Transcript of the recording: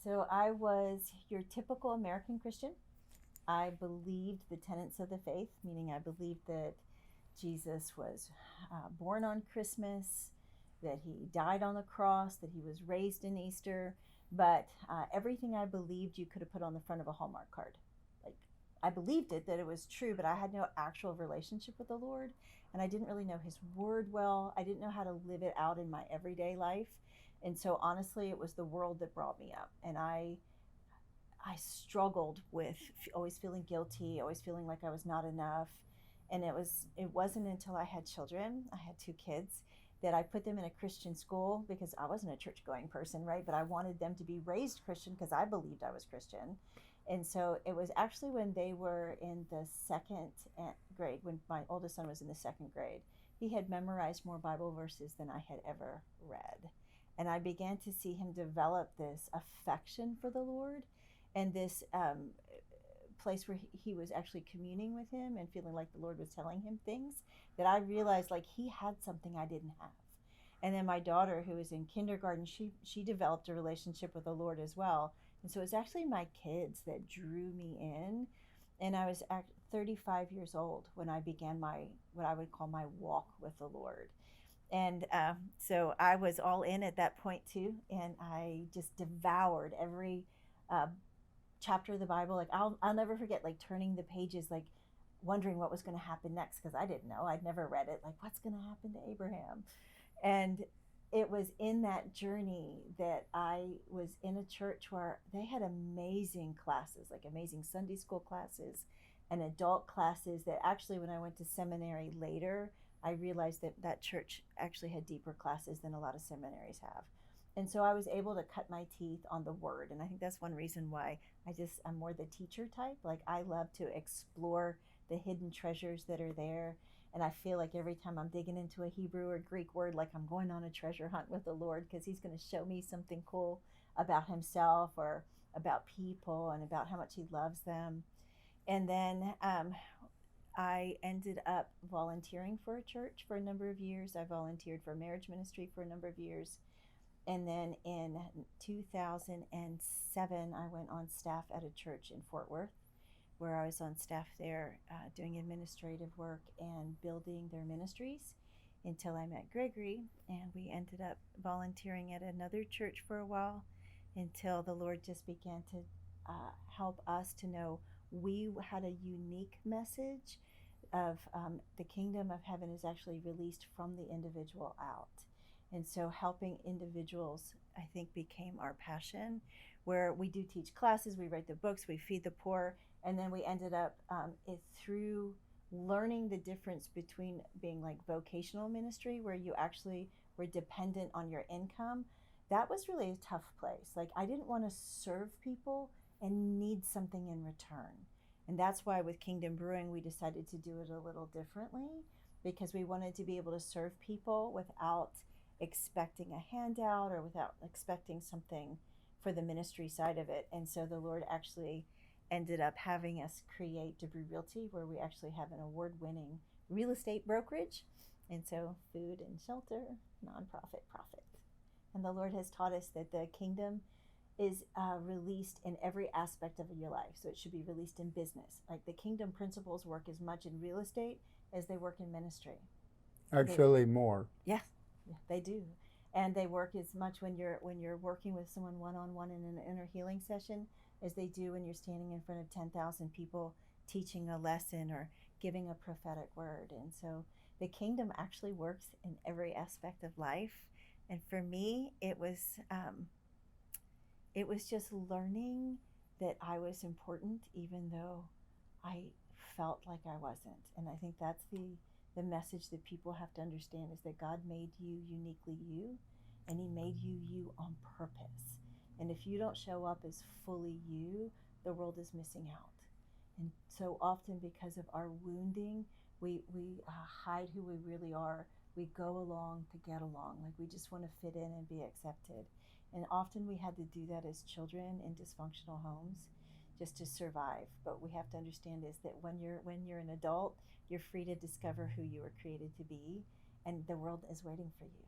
So I was your typical American Christian. I believed the tenets of the faith, meaning I believed that Jesus was born on Christmas, that he died on the cross, that he was raised in Easter. But everything I believed you could have put on the front of a Hallmark card. Like, I believed it, that it was true, but I had no actual relationship with the Lord. And I didn't really know his word well. I didn't know how to live it out in my everyday life. And so honestly, it was the world that brought me up. And I struggled with always feeling guilty, always feeling like I was not enough. And it wasn't until I had children, I had two kids, that I put them in a Christian school because I wasn't a church going person, right? But I wanted them to be raised Christian because I believed I was Christian. And so it was actually when they were in the second grade, when my oldest son was in the second grade, he had memorized more Bible verses than I had ever read. And I began to see him develop this affection for the Lord and this place where he was actually communing with him and feeling like the Lord was telling him things that I realized like he had something I didn't have. And then my daughter, who was in kindergarten, she developed a relationship with the Lord as well. And so it was actually my kids that drew me in. And I was 35 years old when I began my what I would call my walk with the Lord. And so I was all in at that point too, and I just devoured every uh, chapter of the Bible. Like I'll never forget like turning the pages, like wondering what was going to happen next because I didn't know. I'd never read it. Like what's going to happen to Abraham? And it was in that journey that I was in a church where they had amazing classes, like amazing Sunday school classes and adult classes that actually, when I went to seminary later, I realized that that church actually had deeper classes than a lot of seminaries have. And so I was able to cut my teeth on the word. And I think that's one reason why I'm more the teacher type. Like I love to explore the hidden treasures that are there. And I feel like every time I'm digging into a Hebrew or Greek word, like I'm going on a treasure hunt with the Lord because he's going to show me something cool about himself or about people and about how much he loves them. And then I ended up volunteering for a church for a number of years. I volunteered for marriage ministry for a number of years. And then in 2007, I went on staff at a church in Fort Worth where I was on staff there doing administrative work and building their ministries until I met Gregory. And we ended up volunteering at another church for a while until the Lord just began to help us to know we had a unique message of the kingdom of heaven is actually released from the individual out. And so helping individuals, I think, became our passion, where we do teach classes, we write the books, we feed the poor, and then we ended up through learning the difference between being like vocational ministry, where you actually were dependent on your income. That was really a tough place. Like I didn't want to serve people and need something in return. And that's why with Kingdom Brewing, we decided to do it a little differently because we wanted to be able to serve people without expecting a handout or without expecting something for the ministry side of it. And so the Lord actually ended up having us create Debris Realty, where we actually have an award winning real estate brokerage. And so food and shelter, nonprofit, profit. And the Lord has taught us that the kingdom is released in every aspect of your life. So it should be released in business. Like the kingdom principles work as much in real estate as they work in ministry. Actually, more. Yes, yeah, they do. And they work as much when you're working with someone one on one in an inner healing session as they do when you're standing in front of 10,000 people teaching a lesson or giving a prophetic word. And so the kingdom actually works in every aspect of life. And for me, it was just learning that I was important, even though I felt like I wasn't. And I think that's the message that people have to understand is that God made you uniquely you, and He made you you on purpose. And if you don't show up as fully you, the world is missing out. And so often, because of our wounding, we hide who we really are. We go along to get along. Like we just want to fit in and be accepted. And often we had to do that as children in dysfunctional homes just to survive. But we have to understand is that when you're an adult, you're free to discover who you were created to be, and the world is waiting for you.